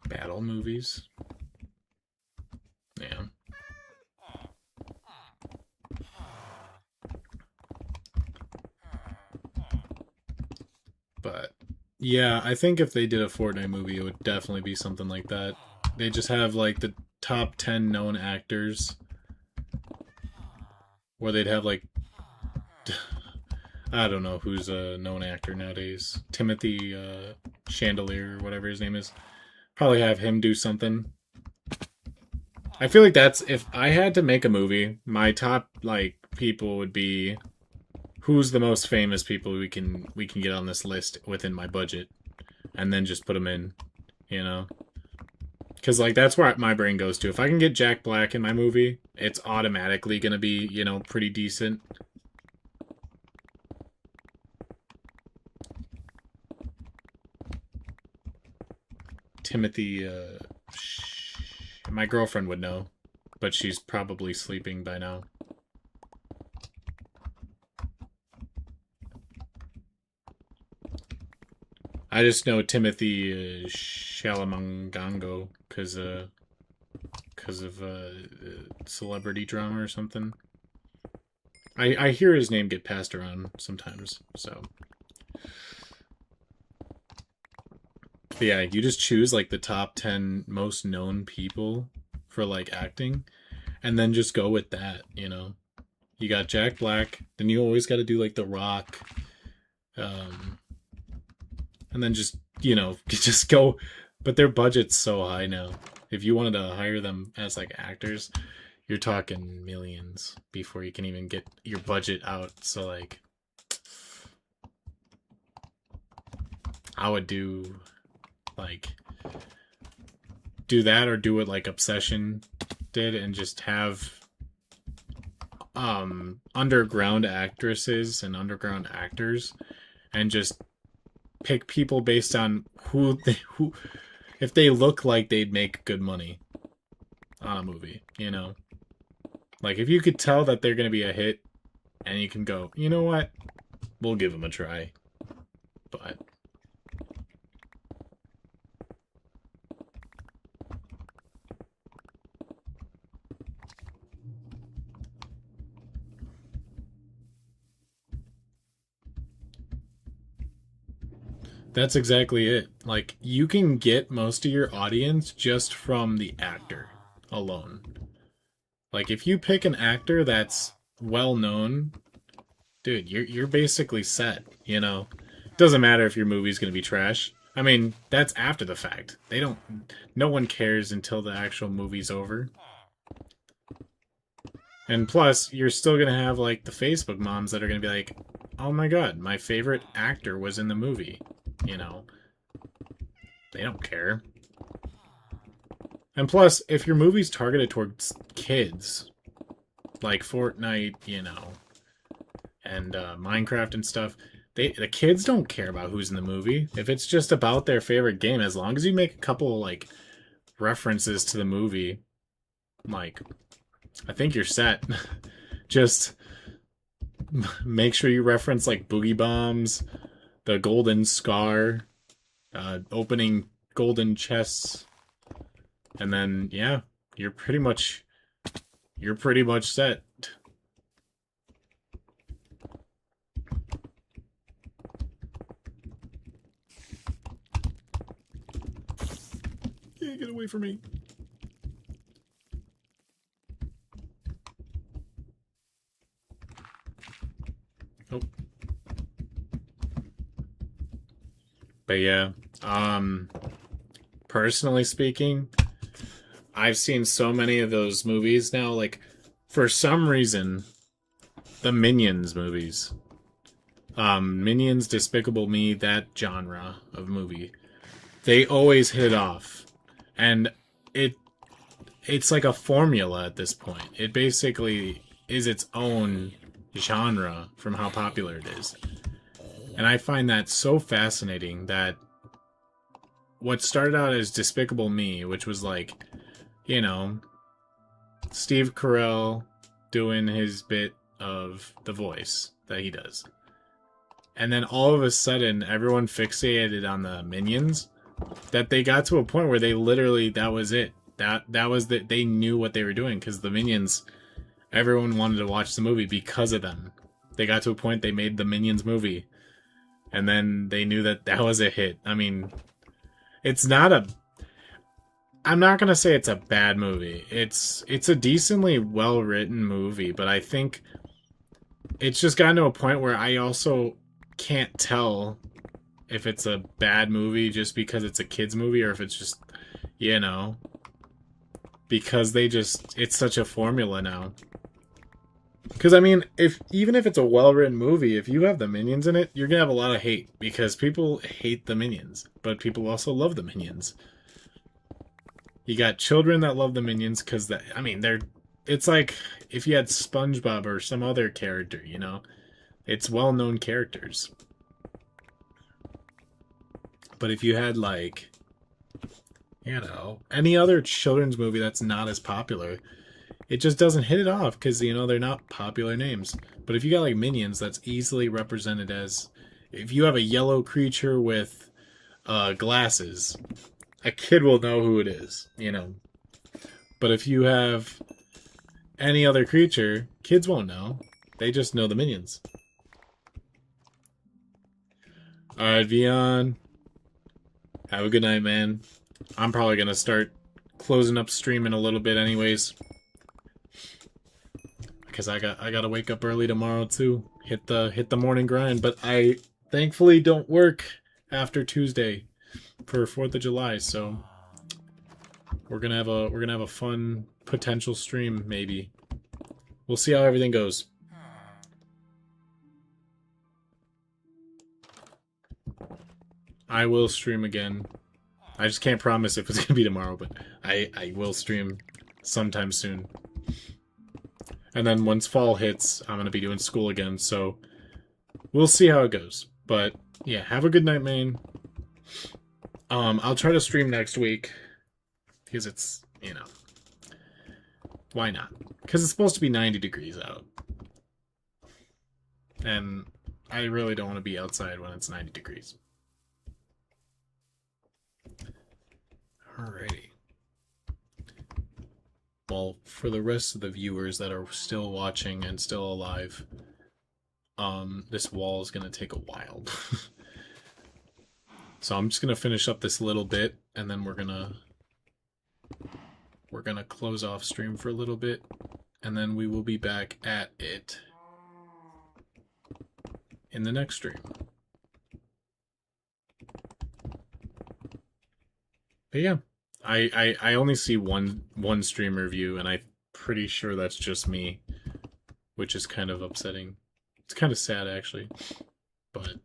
S1: Battle movies. Yeah. But yeah, I think if they did a Fortnite movie, it would definitely be something like that. They just have like the top 10 known actors, or they'd have like I don't know who's a known actor nowadays. Timothy Chandelier, or whatever his name is. Probably have him do something. I feel like that's, if I had to make a movie, my top like people would be who's the most famous people we can get on this list within my budget, and then just put them in, you know. Because, like, that's where my brain goes to. If I can get Jack Black in my movie, it's automatically going to be, you know, pretty decent. Timothy, my girlfriend would know, but she's probably sleeping by now. I just know Timothy Shalamangango because of celebrity drama or something. I hear his name get passed around sometimes, so. But yeah, you just choose like the top 10 most known people for like acting, and then just go with that, you know. You got Jack Black, then you always got to do like The Rock, um, and then just, you know, just go. But their budget's so high now. If you wanted to hire them as like actors, you're talking millions before you can even get your budget out. So like, I would do like do that, or do it like Obsession did, and just have underground actresses and underground actors, and just pick people based on who if they look like they'd make good money on a movie, you know. Like if you could tell that they're going to be a hit, and you can go, you know what, we'll give them a try. But that's exactly it. Like, you can get most of your audience just from the actor alone. Like, if you pick an actor that's well known, dude, you're basically set, you know? Doesn't matter if your movie's gonna be trash. I mean, that's after the fact. They don't no one cares until the actual movie's over. And plus, you're still gonna have like the Facebook moms that are gonna be like, oh my god, my favorite actor was in the movie. You know, they don't care. And plus, if your movie's targeted towards kids, like Fortnite, you know, and Minecraft and stuff, the kids don't care about who's in the movie. If it's just about their favorite game, as long as you make a couple like references to the movie, like, I think you're set. Just make sure you reference like Boogie Bombs, the Golden Scar, opening golden chests, and then yeah, you're pretty much set. Yeah, get away from me. Oh. But yeah, personally speaking, I've seen so many of those movies now. Like, for some reason, the Minions movies, Minions, Despicable Me, that genre of movie, they always hit off, and it's like a formula at this point. It basically is its own genre from how popular it is. And I find that so fascinating that what started out as Despicable Me, which was like, you know, Steve Carell doing his bit of the voice that he does. And then all of a sudden, everyone fixated on the Minions, that they got to a point where they literally, that was it. That was that they knew what they were doing, because the Minions, everyone wanted to watch the movie because of them. They got to a point they made the Minions movie, and then they knew that that was a hit. I mean, it's not a, I'm not gonna say it's a bad movie. It's a decently well written movie, but I think it's just gotten to a point where I also can't tell if it's a bad movie just because it's a kids movie, or if it's just, you know, because it's such a formula now. Because I mean, even if it's a well-written movie, if you have the Minions in it, you're gonna have a lot of hate, because people hate the Minions, but people also love the Minions. You got children that love the Minions because it's like if you had SpongeBob or some other character, you know, it's well-known characters. But if you had like, you know, any other children's movie that's not as popular, it just doesn't hit it off because, you know, they're not popular names. But if you got like Minions, that's easily represented as, if you have a yellow creature with glasses, a kid will know who it is, you know. But if you have any other creature, kids won't know. They just know the minions. Alright, Vion. Have a good night, man. I'm probably gonna start closing up stream in a little bit anyways. Because I gotta wake up early tomorrow too. Hit the morning grind. But I thankfully don't work after Tuesday for 4th of July, so we're gonna have a fun potential stream, maybe. We'll see how everything goes. I will stream again. I just can't promise if it's gonna be tomorrow, but I will stream sometime soon. And then once fall hits, I'm gonna be doing school again, so we'll see how it goes. But yeah, have a good night, man. I'll try to stream next week because it's, you know, why not? Because it's supposed to be 90 degrees out, and I really don't want to be outside when it's 90 degrees. Alrighty. Well, for the rest of the viewers that are still watching and still alive, this wall is gonna take a while. So I'm just gonna finish up this little bit, and then we're gonna close off stream for a little bit, and then we will be back at it in the next stream. But yeah, I only see one streamer view, and I'm pretty sure that's just me, which is kind of upsetting. It's kind of sad, actually, but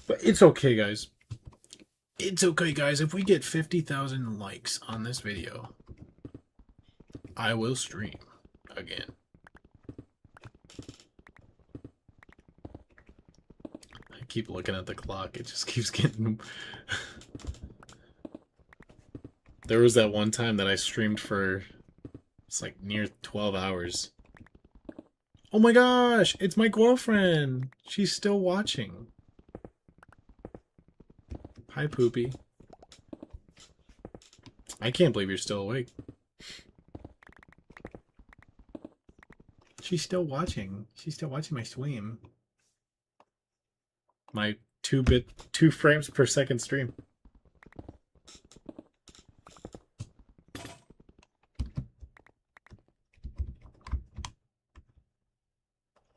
S1: it's okay, guys. It's okay, guys. If we get 50,000 likes on this video, I will stream again. I keep looking at the clock. It just keeps getting... There was that one time that I streamed for... It's like near 12 hours. Oh my gosh! It's my girlfriend! She's still watching. Hi, Poopy. I can't believe you're still awake. She's still watching. She's still watching my stream. My 2 frames per second stream.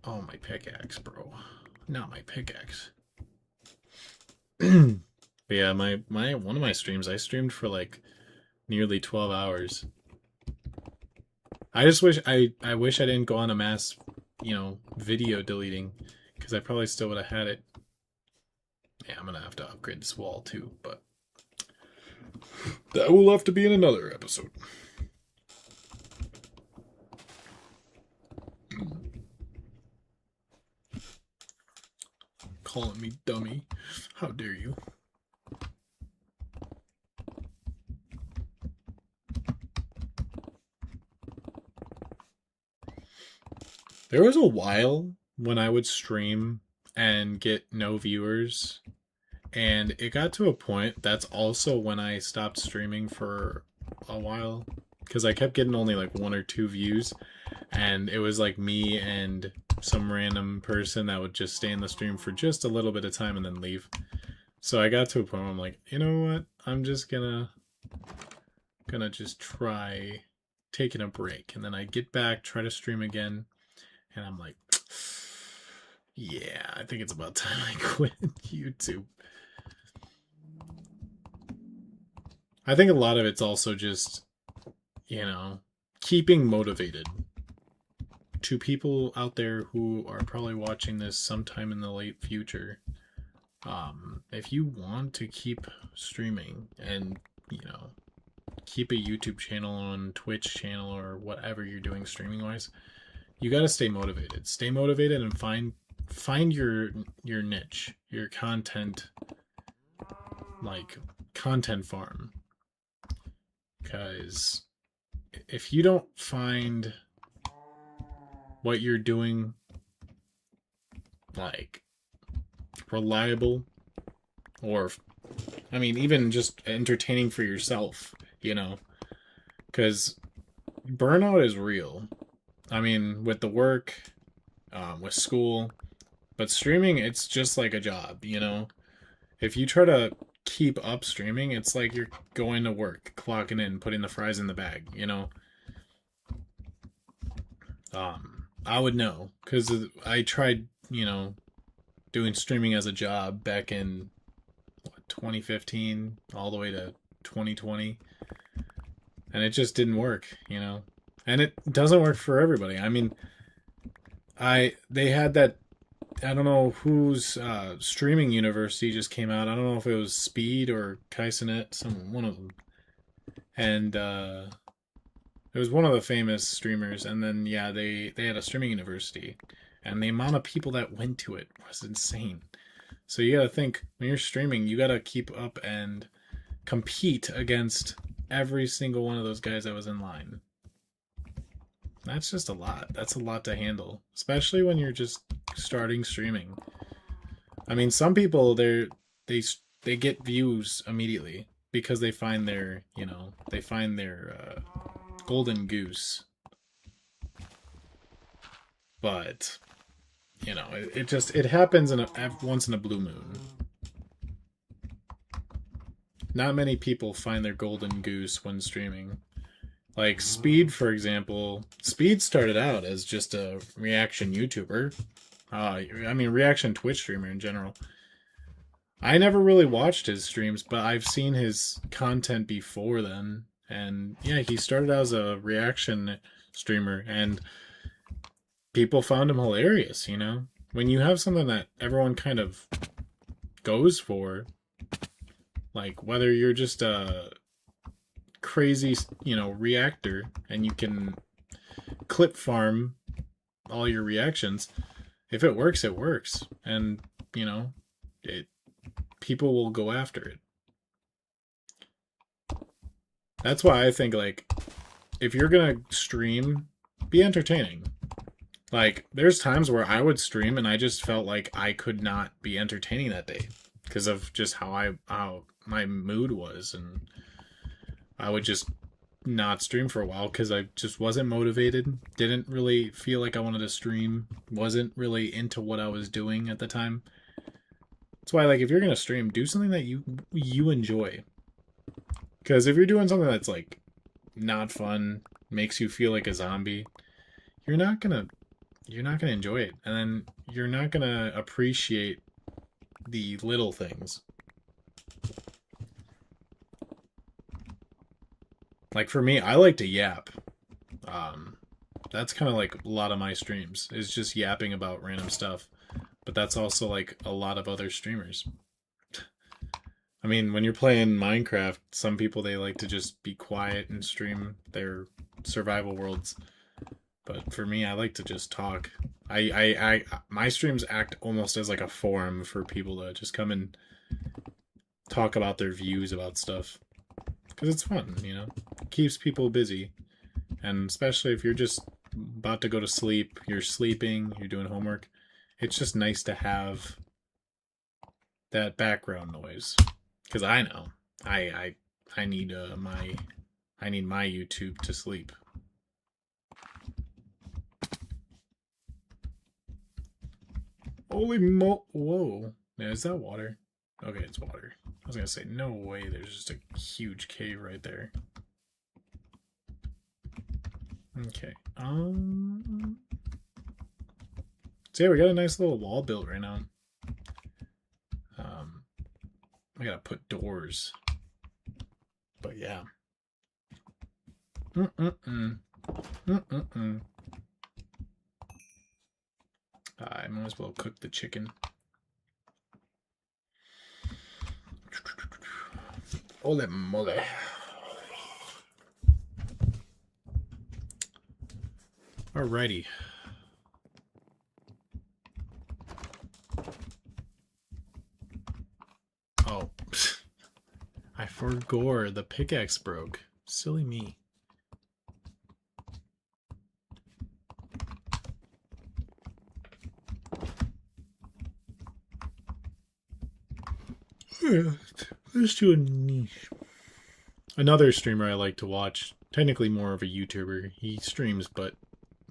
S1: Oh, my pickaxe, bro. Not my pickaxe. But yeah, one of my streams, I streamed for like nearly 12 hours. I just wish I wish I didn't go on a mass, you know, video deleting, because I probably still would have had it. Yeah, I'm gonna have to upgrade this wall too, but that will have to be in another episode. Calling me dummy. How dare you? There was a while when I would stream and get no viewers, and it got to a point, that's also when I stopped streaming for a while, because I kept getting only like 1 or 2 views, and it was like me and some random person that would just stay in the stream for just a little bit of time and then leave. So I got to a point where I'm like, you know what, I'm just gonna just try taking a break, and then I get back, try to stream again, and I'm like, yeah, I think it's about time I quit YouTube. I think a lot of it's also just, you know, keeping motivated. To people out there who are probably watching this sometime in the late future, if you want to keep streaming and, you know, keep a YouTube channel on Twitch channel or whatever you're doing streaming wise, you got to stay motivated. Stay motivated and find your niche, your content, like content farm. Because if you don't find what you're doing like reliable, or I mean even just entertaining for yourself, you know, because burnout is real. I mean, with the work, with school, but streaming, it's just like a job, you know? If you try to keep up streaming, it's like you're going to work, clocking in, putting the fries in the bag, you know? I would know because I tried, you know, doing streaming as a job back in what, 2015 all the way to 2020, and it just didn't work, you know. And it doesn't work for everybody. I mean, they had that, I don't know whose streaming university just came out. I don't know if it was Speed or Kaisenet, some one of them, and it was one of the famous streamers. And then yeah, they had a streaming university, and the amount of people that went to it was insane. So you gotta think when you're streaming, you gotta keep up and compete against every single one of those guys that was in line. That's just a lot. That's a lot to handle, especially when you're just starting streaming. I mean, some people they they get views immediately because they find their, you know, they find their golden goose. But you know, it just it happens in a once in a blue moon. Not many people find their golden goose when streaming. Like Speed, for example. Speed started out as just a reaction YouTuber. I mean, reaction Twitch streamer in general. I never really watched his streams, but I've seen his content before then. And yeah, he started out as a reaction streamer, and people found him hilarious, you know? When you have something that everyone kind of goes for, like whether you're just a crazy, you know, reactor and you can clip farm all your reactions, if it works, it works. And, you know, it people will go after it. That's why I think like if you're gonna stream, be entertaining. Like there's times where I would stream and I just felt like I could not be entertaining that day because of just how my mood was, and I would just not stream for a while because I just wasn't motivated. Didn't really feel like I wanted to stream. Wasn't really into what I was doing at the time. That's why, like, if you're gonna stream, do something that you enjoy. Because if you're doing something that's like not fun, makes you feel like a zombie, you're not gonna enjoy it, and then you're not gonna appreciate the little things. Like for me, I like to yap. Um, that's kind of like a lot of my streams is just yapping about random stuff. But that's also like a lot of other streamers. I mean, when you're playing Minecraft, some people they like to just be quiet and stream their survival worlds. But for me, I like to just talk. My streams act almost as like a forum for people to just come and talk about their views about stuff. Because it's fun, you know? It keeps people busy. And especially if you're just about to go to sleep, you're sleeping, you're doing homework, it's just nice to have that background noise. Because I know. I need I need my YouTube to sleep. Holy whoa. Yeah, is that water? Okay, it's water. I was gonna say, no way, there's just a huge cave right there. Okay. So yeah, we got a nice little wall built right now. I gotta put doors. But yeah. I might as well cook the chicken. Ole mole. Alrighty. Oh. I forgot the pickaxe broke. Silly me. Let's do a niche. Another streamer I like to watch, technically more of a YouTuber. He streams, but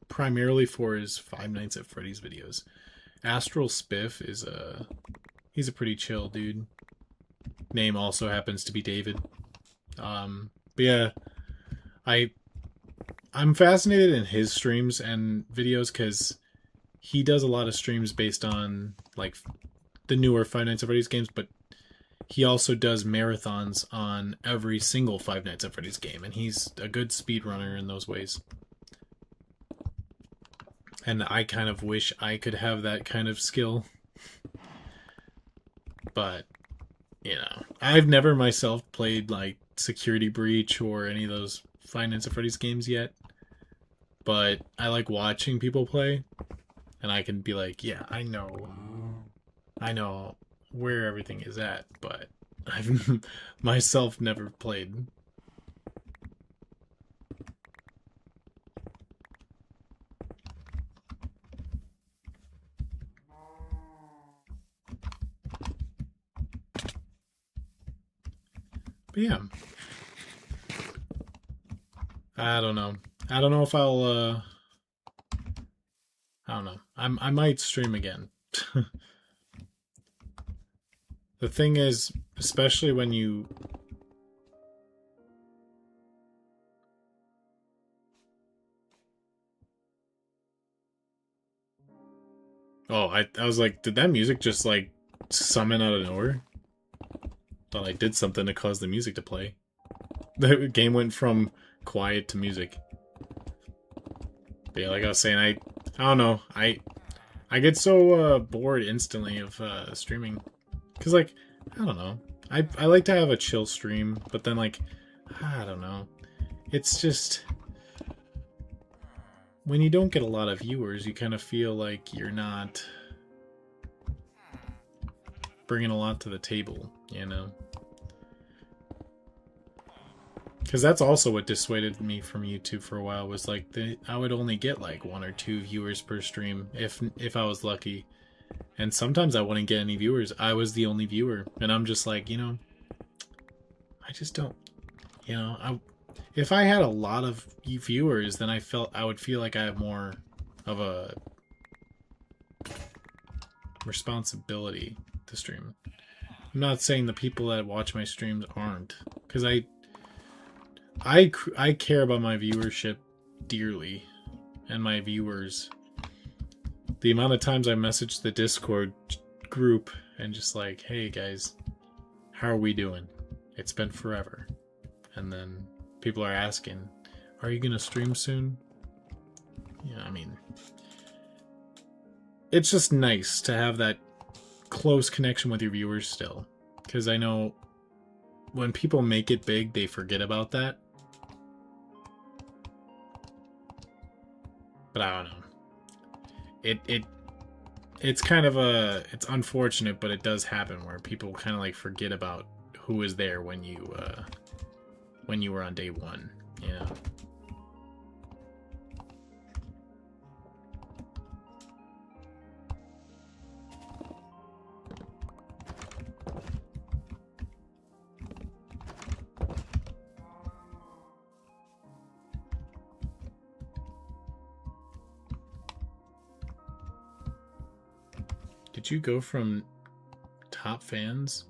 S1: primarily for his Five Nights at Freddy's videos. Astral Spiff is he's a pretty chill dude. Name also happens to be David. But yeah, I'm fascinated in his streams and videos because he does a lot of streams based on like the newer Five Nights at Freddy's games, but he also does marathons on every single Five Nights at Freddy's game, and he's a good speedrunner in those ways. And I kind of wish I could have that kind of skill. But, you know, I've never myself played like Security Breach or any of those Five Nights at Freddy's games yet. But I like watching people play, and I can be like, yeah, I know where everything is at, but I've myself never played. But yeah. I don't know. I don't know if I'll I don't know. I might stream again. The thing is, especially when you... Oh, I was like, did that music just, like, summon out of nowhere? Thought I did something to cause the music to play. The game went from quiet to music. But yeah, like I was saying, I don't know. I get so bored instantly of streaming. Because, like, I don't know. I like to have a chill stream, but then, like, I don't know. It's just... when you don't get a lot of viewers, you kind of feel like you're not bringing a lot to the table, you know? Because that's also what dissuaded me from YouTube for a while, was like, I would only get like 1 or 2 viewers per stream, if I was lucky. And sometimes I wouldn't get any viewers. I was the only viewer. And I'm just like, you know, I just don't, you know, if I had a lot of viewers, then I would feel like I have more of a responsibility to stream. I'm not saying the people that watch my streams aren't, because I care about my viewership dearly, and my viewers. The amount of times I message the Discord group and just like, hey guys, how are we doing? It's been forever. And then people are asking, are you gonna stream soon? Yeah, I mean, it's just nice to have that close connection with your viewers still. Because I know when people make it big, they forget about that. But I don't know. It's kind of it's unfortunate, but it does happen where people kind of like forget about who was there when you were on day one, you know. Did you go from top fans?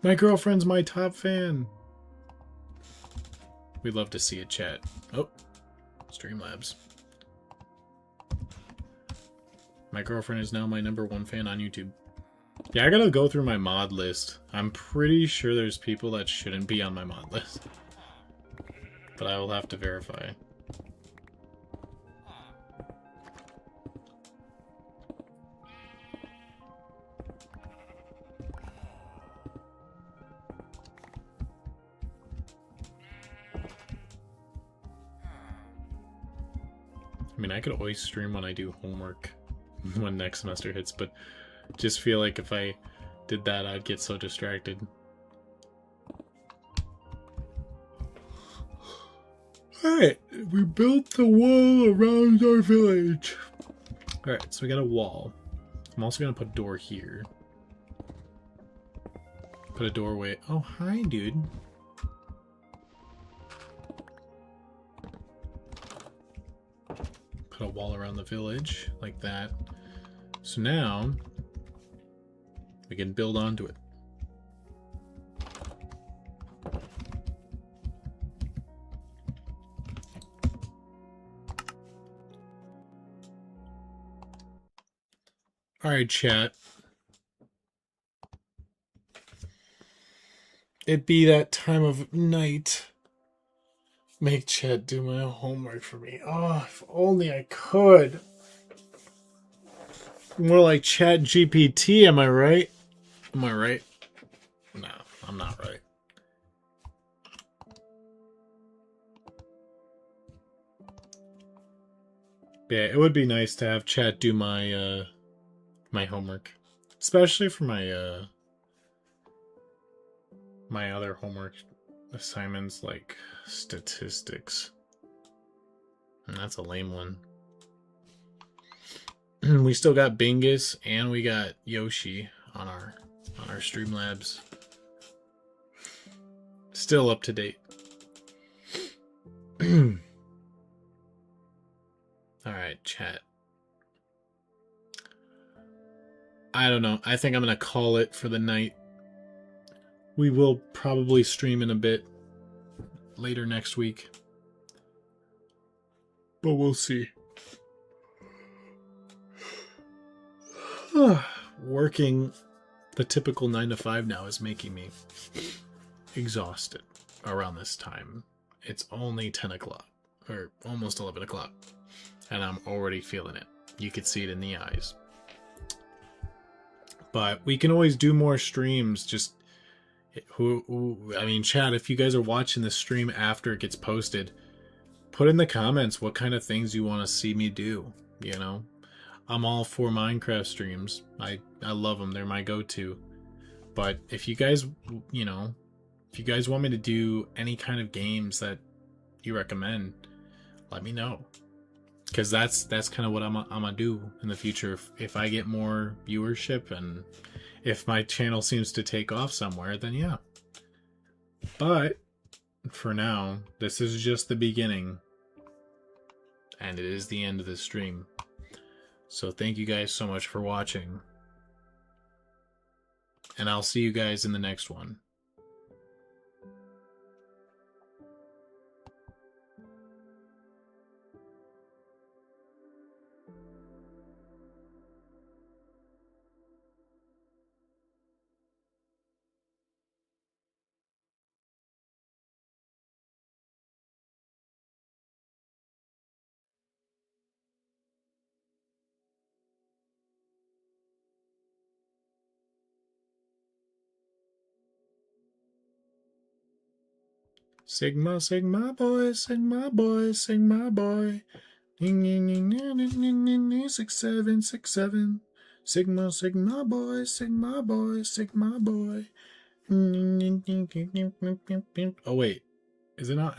S1: My girlfriend's my top fan. We'd love to see it, chat. Oh, Streamlabs. My girlfriend is now my #1 fan on YouTube. Yeah, I gotta go through my mod list. I'm pretty sure there's people that shouldn't be on my mod list. But I will have to verify. I mean, I could always stream when I do homework when next semester hits, but just feel like if I did that, I'd get so distracted. Alright, we built the wall around our village. Alright, so we got a wall. I'm also gonna put a door here. Put a doorway. Oh, hi, dude. Put a wall around the village like that. So now we can build onto it. All right, chat. It be that time of night. Make chat do my homework for me. Oh, if only I could. More like Chat GPT, am I right? Am I right? No, I'm not right. Yeah, it would be nice to have chat do my my homework, especially for my my other homework assignments like statistics. And that's a lame one. We still got Bingus and we got Yoshi on our Streamlabs. Still up to date. Alright, chat. I don't know. I think I'm going to call it for the night. We will probably stream in a bit later next week. But we'll see. Working the typical 9 to 5 now is making me exhausted around this time. It's only 10 o'clock, or almost 11 o'clock, and I'm already feeling it. You could see it in the eyes. But we can always do more streams. Just I mean, chat, if you guys are watching this stream after it gets posted, put in the comments what kind of things you want to see me do. You know, I'm all for Minecraft streams. I love them. They're my go-to. But if you guys, you know, if you guys want me to do any kind of games that you recommend, let me know. Because that's kind of what I'm gonna do in the future. If I get more viewership and if my channel seems to take off somewhere, then yeah. But for now, this is just the beginning. And it is the end of the stream. So thank you guys so much for watching. And I'll see you guys in the next one. Sigma, Sigma boy, Sigma boy, Sigma boy. 6767. Sigma, Sigma boy, Sigma boy, Sigma boy. Oh wait, is it not